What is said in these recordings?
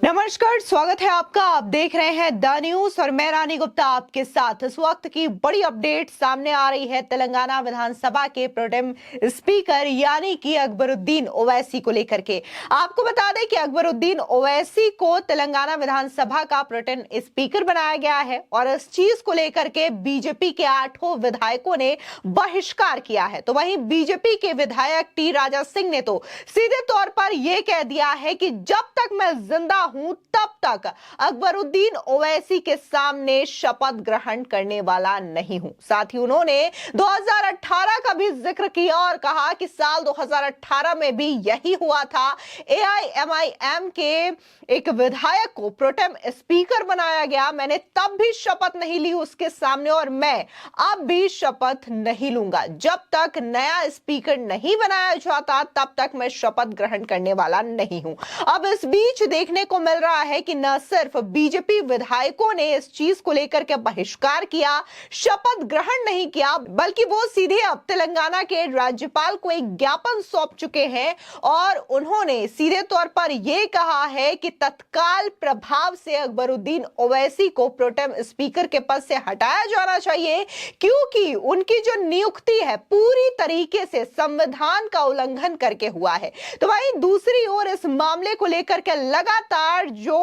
नमस्कार, स्वागत है आपका। आप देख रहे हैं द न्यूज और मैं रानी गुप्ता आपके साथ। इस वक्त की बड़ी अपडेट सामने आ रही है तेलंगाना विधानसभा के प्रोटेम स्पीकर यानी कि अकबरुद्दीन ओवैसी को लेकर के। आपको बता दें कि अकबरुद्दीन ओवैसी को तेलंगाना विधानसभा का प्रोटेम स्पीकर बनाया गया है और इस चीज को लेकर के बीजेपी के 8 विधायकों ने बहिष्कार किया है। तो वहीं बीजेपी के विधायक टी राजा सिंह ने तो सीधे तौर पर यह कह दिया है कि जब तक मैं जिंदा हूं तब तक अकबरुद्दीन ओवैसी के सामने शपथ ग्रहण करने वाला नहीं हूं। साथ ही उन्होंने 2018 का भी जिक्र किया और कहा कि साल 2018 में भी यही हुआ था। एआईएमआईएम के एक विधायक को प्रोटेम स्पीकर बनाया गया, मैंने तब भी शपथ नहीं ली उसके सामने और मैं अब भी शपथ नहीं लूंगा। जब तक नया स्पीकर नहीं बनाया जाता तब तक मैं शपथ ग्रहण करने वाला नहीं हूं। अब इस बीच देखने को मिल रहा है कि न सिर्फ बीजेपी विधायकों ने इस चीज को लेकर के बहिष्कार किया, शपथ ग्रहण नहीं किया, बल्कि वो सीधे अब तेलंगाना के राज्यपाल को एक ज्ञापन सौंप चुके हैं और उन्होंने सीधे तौर पर यह कहा है कि तत्काल प्रभाव से अकबरुद्दीन ओवैसी को प्रोटेम स्पीकर के पद से हटाया जाना चाहिए, क्योंकि उनकी जो नियुक्ति है पूरी तरीके से संविधान का उल्लंघन करके हुआ है। तो वहीं दूसरी ओर इस मामले को लेकर के लगातार जो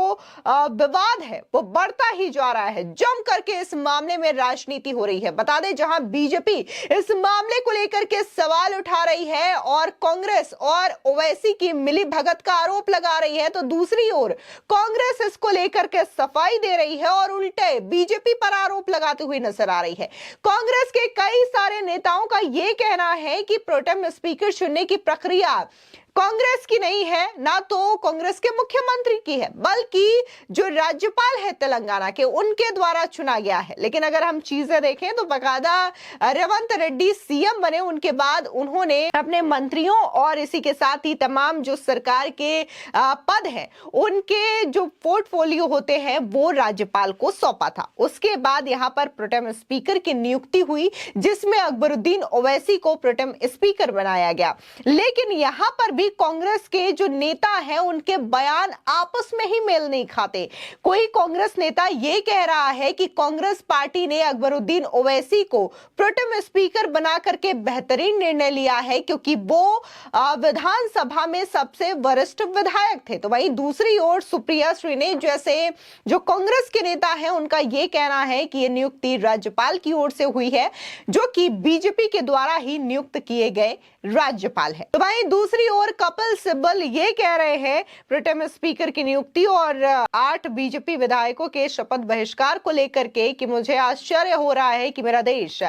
विवाद है वो बढ़ता ही जा रहा है। जम करके इस मामले में राजनीति हो रही है। बता दें, जहां बीजेपी इस मामले को लेकर के सवाल उठा रही है और कांग्रेस और ओवैसी की मिली भगत का आरोप लगा रही है, तो दूसरी ओर कांग्रेस इसको लेकर के सफाई दे रही है और उल्टे बीजेपी पर आरोप लगाते हुए नजर आ रही है। कांग्रेस के कई सारे नेताओं का यह कहना है कि प्रोटेम स्पीकर चुनने की प्रक्रिया कांग्रेस की नहीं है, ना तो कांग्रेस के मुख्यमंत्री की है, बल्कि जो राज्यपाल है तेलंगाना के उनके द्वारा चुना गया है। लेकिन अगर हम चीजें देखें तो बकायदा रेवंत रेड्डी सीएम बने, उनके बाद उन्होंने अपने मंत्रियों और इसी के साथ ही तमाम जो सरकार के पद हैं उनके जो पोर्टफोलियो होते हैं वो राज्यपाल को सौंपा था। उसके बाद यहां पर प्रोटेम स्पीकर की नियुक्ति हुई, जिसमें अकबरुद्दीन ओवैसी को प्रोटेम स्पीकर बनाया गया। लेकिन यहां पर भी कांग्रेस के जो नेता हैं उनके बयान आपस में ही मेल नहीं खाते। कोई कांग्रेस नेता यह कह रहा है कि कांग्रेस पार्टी ने अकबरुद्दीन ओवैसी को प्रोटेम स्पीकर बना करके बेहतरीन निर्णय लिया है, क्योंकि वो विधानसभा में सबसे वरिष्ठ विधायक थे। तो वहीं दूसरी ओर सुप्रिया श्रीनेश जैसे जो कांग्रेस के नेता हैं उनका यह कहना है कि यह नियुक्ति राज्यपाल की ओर से हुई है, जो कि बीजेपी के द्वारा ही नियुक्त किए गए राज्यपाल है। तो वहीं दूसरी ओर कपिल सिब्बल ये कह रहे हैं प्रोटेम स्पीकर की नियुक्ति और 8 बीजेपी विधायकों के शपथ बहिष्कार को लेकर के कि मुझे आश्चर्य हो रहा है कि मेरा देश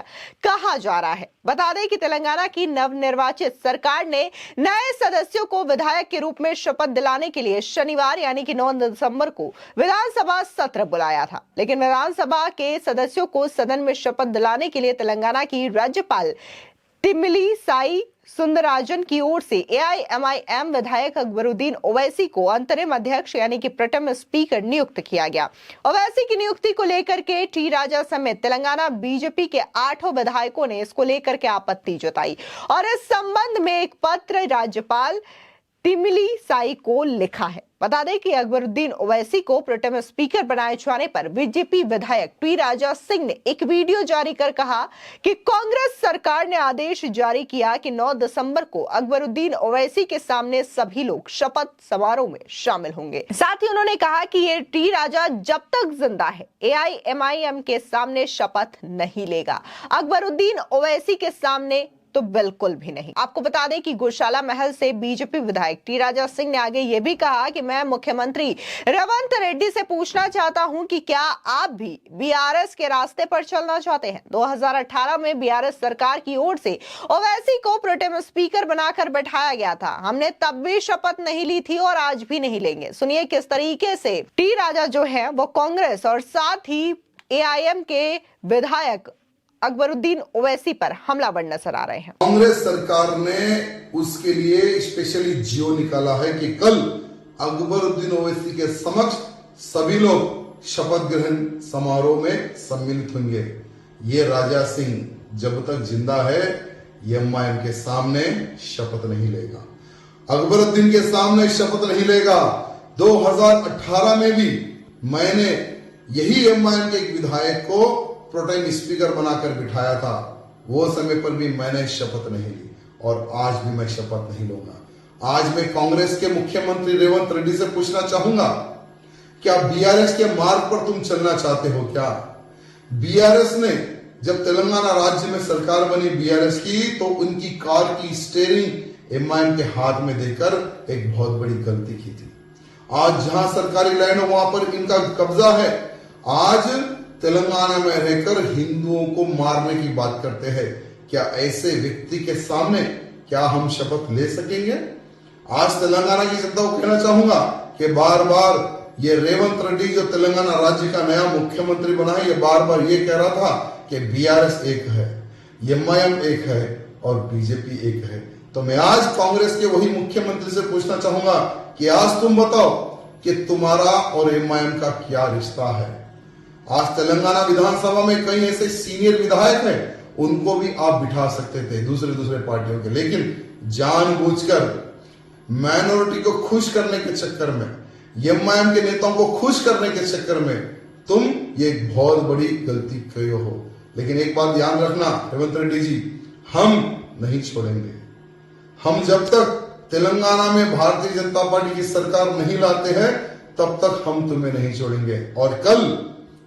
कहां जा रहा है। बता दें कि तेलंगाना की नवनिर्वाचित सरकार ने नए सदस्यों को विधायक के रूप में शपथ दिलाने के लिए शनिवार यानी कि 9 दिसंबर को विधानसभा सत्र बुलाया था। लेकिन विधानसभा के सदस्यों को सदन में शपथ दिलाने के लिए तेलंगाना की राज्यपाल तिमिली साई सुंदराजन की ओर से एआईएमआईएम विधायक अकबरुद्दीन ओवैसी को अंतरिम अध्यक्ष यानी कि प्रोटेम स्पीकर नियुक्त किया गया। ओवैसी की नियुक्ति को लेकर के टी राजा समेत तेलंगाना बीजेपी के 8 विधायकों ने इसको लेकर के आपत्ति जताई और इस संबंध में एक पत्र राज्यपाल तिमिली साई को लिखा है। बता दें कि अकबरुद्दीन ओवैसी को प्रोटेम स्पीकर बनाए जाने पर बीजेपी विधायक टी राजा सिंह ने एक वीडियो जारी कर कहा कि कांग्रेस सरकार ने आदेश जारी किया कि 9 दिसंबर को अकबरुद्दीन ओवैसी के सामने सभी लोग शपथ समारोह में शामिल होंगे। साथ ही उन्होंने कहा कि ये टी राजा जब तक जिंदा है एआईएमआईएम के सामने शपथ नहीं लेगा, अकबरुद्दीन ओवैसी के सामने तो बिल्कुल भी नहीं। आपको बता दें कि गौशाला महल से बीजेपी विधायक टी राजा सिंह ने आगे ये भी कहा कि मैं मुख्यमंत्री रेवंत रेड्डी से पूछना चाहता हूं कि क्या आप भी बीआरएस के रास्ते पर चलना चाहते हैं। 2018 में बीआरएस सरकार की ओर से ओवैसी को प्रोटेम स्पीकर बनाकर बैठाया गया था, हमने तब भी शपथ नहीं ली थी और आज भी नहीं लेंगे। सुनिए किस तरीके से टी राजा जो है वो कांग्रेस और साथ ही एआईएम के विधायक अकबरुद्दीन ओवैसी पर हमलावर नजर आ रहे हैं। कांग्रेस सरकार ने उसके लिए स्पेशली जियो निकाला है कि कल अकबरुद्दीन ओवैसी के समक्ष सभी लोग शपथ ग्रहण समारोह में सम्मिलित होंगे। ये राजा सिंह जब तक जिंदा है एमआईएम के सामने शपथ नहीं लेगा, अकबरुद्दीन के सामने शपथ नहीं लेगा। 2018 में भी मैंने यही एमआईएम के एक विधायक को प्रोटेम स्पीकर बनाकर बिठाया था। वो समय पर भी मैंने शपथ नहीं ली और आज भी मैं शपथ नहीं लूंगा। आज मैं कांग्रेस के मुख्यमंत्री रेवंत रेड्डी से पूछना चाहूंगा, क्या बीआरएस के मार्ग पर तुम चलना चाहते हो क्या? बीआरएस ने जब तेलंगाना राज्य में सरकार बनी बीआरएस की, तो उनकी कार की स्टीयरिंग एमआईएम के हाथ में देकर एक बहुत बड़ी गलती की थी। आज जहां सरकारी लैंड हो वहां पर इनका कब्जा है। आज तेलंगाना में रहकर हिंदुओं को मारने की बात करते हैं। क्या ऐसे व्यक्ति के सामने क्या हम शपथ ले सकेंगे? आज तेलंगाना की जनता को कहना चाहूंगा कि बार बार ये रेवंत रेड्डी जो तेलंगाना राज्य का नया मुख्यमंत्री बना है, ये बार बार ये कह रहा था कि बीआरएस एक है, एमआईएम एक है और बीजेपी एक है। तो मैं आज कांग्रेस के वही मुख्यमंत्री से पूछना चाहूंगा कि आज तुम बताओ कि तुम्हारा और एमआईएम का क्या रिश्ता है? आज तेलंगाना विधानसभा में कई ऐसे सीनियर विधायक हैं, उनको भी आप बिठा सकते थे दूसरे पार्टियों के, लेकिन जानबूझकर माइनॉरिटी को खुश करने के चक्कर में, एमआईएम के नेताओं को खुश करने के चक्कर में तुम ये एक बहुत बड़ी गलती किए हो। लेकिन एक बात ध्यान रखना रेवंत रेड्डी जी, हम नहीं छोड़ेंगे। हम जब तक तेलंगाना में भारतीय जनता पार्टी की सरकार नहीं लाते हैं, तब तक हम तुम्हें नहीं छोड़ेंगे। और कल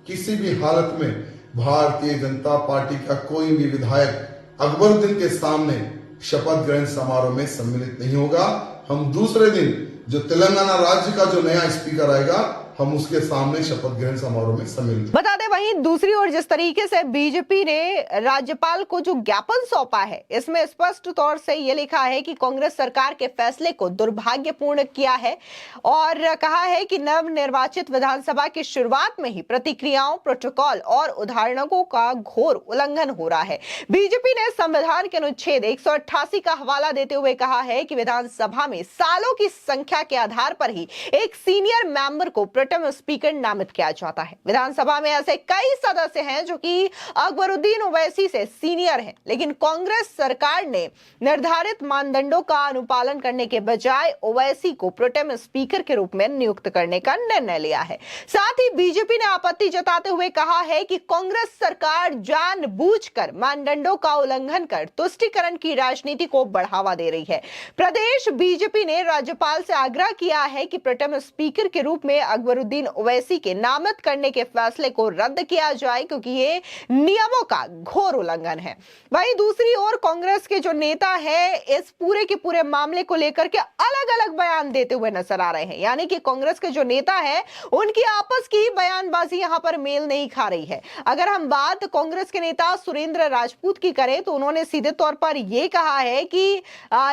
किसी भी हालत में भारतीय जनता पार्टी का कोई भी विधायक अकबरुद्दीन के सामने शपथ ग्रहण समारोह में सम्मिलित नहीं होगा। हम दूसरे दिन जो तेलंगाना राज्य का जो नया स्पीकर आएगा, हम उसके सामने शपथ ग्रहण समारोह में सम्मिलित। बता दें, वहीं दूसरी ओर जिस तरीके से बीजेपी ने राज्यपाल को जो ज्ञापन सौंपा है, इसमें स्पष्ट तौर से यह लिखा है कि कांग्रेस सरकार के फैसले को दुर्भाग्यपूर्ण किया है और कहा है कि नवनिर्वाचित विधानसभा की शुरुआत में ही प्रतिक्रियाओं, प्रोटोकॉल और उदाहरणों का घोर उल्लंघन हो रहा है। बीजेपी ने संविधान के अनुच्छेद 188 का हवाला देते हुए कहा है कि विधानसभा में सालों की संख्या के आधार पर ही एक सीनियर मेंबर को प्रोटेम स्पीकर नामित किया जाता है। विधानसभा में ऐसे कई सदस्य हैं जो कि अकबरुद्दीन ओवैसी से सीनियर हैं, लेकिन कांग्रेस सरकार ने निर्धारित मानदंडों का अनुपालन करने के बजाय ओवैसी को प्रोटेम स्पीकर के रूप में नियुक्त करने का निर्णय लिया है। साथ ही बीजेपी ने आपत्ति जताते हुए कहा है कि कांग्रेस सरकार जानबूझकर मानदंडों का उल्लंघन कर तुष्टीकरण की राजनीति को बढ़ावा दे रही है। प्रदेश बीजेपी ने राज्यपाल से आग्रह किया है कि प्रोटेम स्पीकर के रूप में अकबरुद्दीन ओवैसी के नामित करने के फैसले को रद्द किया जाए, क्योंकि ये नियमों का घोर उल्लंघन है। वहीं दूसरी ओर कांग्रेस के जो नेता है, इस पूरे के पूरे मामले को लेकर के अलग अलग बयान देते हुए नजर आ रहे हैं। यानी कि कांग्रेस के जो नेता है, उनकी आपस की बयानबाजी यहां पर मेल नहीं खा रही है। अगर हम बात कांग्रेस के नेता सुरेंद्र राजपूत की करें, तो उन्होंने सीधे तौर पर यह कहा है कि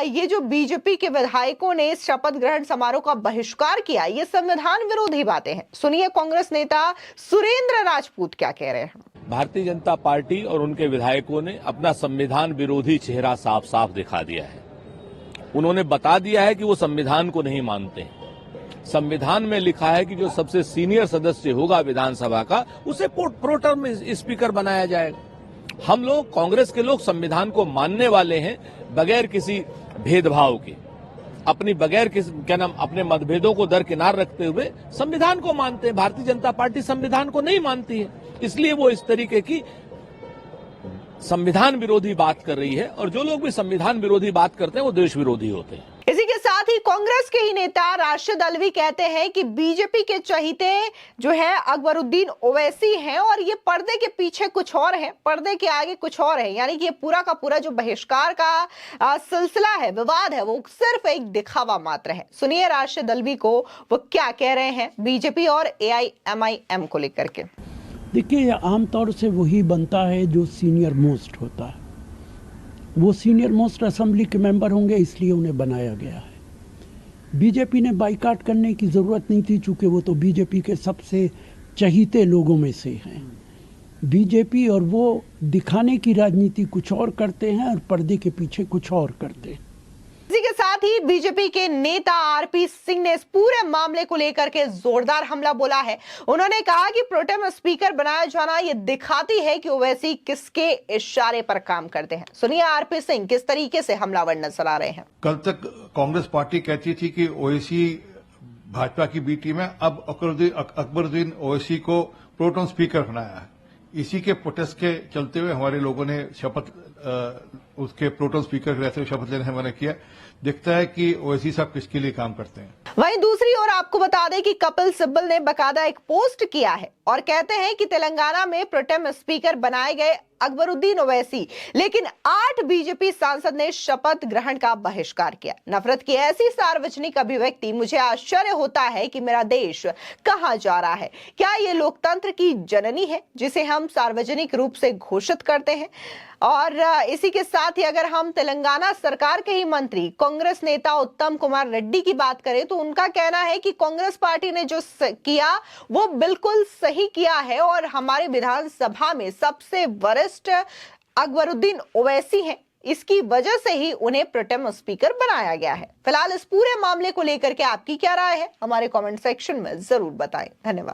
ये जो बीजेपी के विधायकों ने शपथ ग्रहण समारोह का बहिष्कार किया, ये संविधान विरोधी बातें हैं। सुनिए कांग्रेस नेता सुरेंद्र राजपूत क्या कह रहे हैं। भारतीय जनता पार्टी और उनके विधायकों ने अपना संविधान विरोधी चेहरा साफ साफ दिखा दिया है। उन्होंने बता दिया है कि वो संविधान को नहीं मानते हैं। संविधान में लिखा है कि जो सबसे सीनियर सदस्य होगा विधानसभा का, उसे प्रोटेम स्पीकर बनाया जाएगा। हम लोग, कांग्रेस के लोग संविधान को मानने वाले हैं, बगैर किसी भेदभाव के, अपने मतभेदों को दरकिनार रखते हुए संविधान को मानते हैं। भारतीय जनता पार्टी संविधान को नहीं मानती है, इसलिए वो इस तरीके की संविधान विरोधी बात कर रही है। और जो लोग भी संविधान विरोधी बात करते हैं, वो देश विरोधी होते हैं। इसी के साथ ही कांग्रेस के ही नेता राशिद अलवी कहते हैं कि बीजेपी के चहीते जो है अकबरुद्दीन ओवैसी हैं और ये पर्दे के पीछे कुछ और है, पर्दे के आगे कुछ और है। यानी कि ये पूरा का पूरा जो बहिष्कार का सिलसिला है, विवाद है, वो सिर्फ एक दिखावा मात्र है। सुनिए राशिद अलवी को वो क्या कह रहे हैं बीजेपी और AIMIM को लेकर के। देखिए, आमतौर से वही बनता है जो सीनियर मोस्ट होता है। वो सीनियर मोस्ट असेंबली के मेंबर होंगे, इसलिए उन्हें बनाया गया है। बीजेपी ने बाइकाट करने की ज़रूरत नहीं थी, चूँकि वो तो बीजेपी के सबसे चहीते लोगों में से हैं। बीजेपी और वो दिखाने की राजनीति कुछ और करते हैं और पर्दे के पीछे कुछ और करते हैं। इसी के साथ ही बीजेपी के नेता RP सिंह ने इस पूरे मामले को लेकर के जोरदार हमला बोला है। उन्होंने कहा कि प्रोटेम स्पीकर बनाया जाना ये दिखाती है कि ओवैसी किसके इशारे पर काम करते हैं। सुनिए RP सिंह किस तरीके से हमलावर नजर आ रहे हैं। कल तक कांग्रेस पार्टी कहती थी कि ओवैसी भाजपा की बी टीम है। अब अकबरुद्दीन ओवैसी को प्रोटेम स्पीकर बनाया है। इसी के प्रोटेस्ट के चलते हुए हमारे लोगों ने शपथ उसके प्रोटेम स्पीकर के रहते हुए शपथ लेने मना किया। दिखता है कि ओवैसी साहब किसके लिए काम करते हैं। वहीं दूसरी ओर आपको बता दें कि कपिल सिब्बल ने बकायदा एक पोस्ट किया है और कहते हैं कि तेलंगाना में प्रोटेम स्पीकर बनाए गए अकबरुद्दीन ओवैसी, लेकिन 8 बीजेपी सांसद ने शपथ ग्रहण का बहिष्कार किया। नफरत की ऐसी सार्वजनिक अभिव्यक्ति, मुझे आश्चर्य होता है कि मेरा देश कहां जा रहा है। क्या ये लोकतंत्र की जननी है जिसे हम सार्वजनिक रूप से घोषित करते हैं? और इसी के साथ ही अगर हम तेलंगाना सरकार के ही मंत्री कांग्रेस नेता उत्तम कुमार रेड्डी की बात करें तो उनका कहना है कि कांग्रेस पार्टी ने जो किया वो बिल्कुल सही किया है और हमारे विधानसभा में सबसे वरिष्ठ अकबरुद्दीन ओवैसी हैं, इसकी वजह से ही उन्हें प्रोटेम स्पीकर बनाया गया है। फिलहाल इस पूरे मामले को लेकर के आपकी क्या राय है, हमारे कमेंट सेक्शन में जरूर बताएं। धन्यवाद।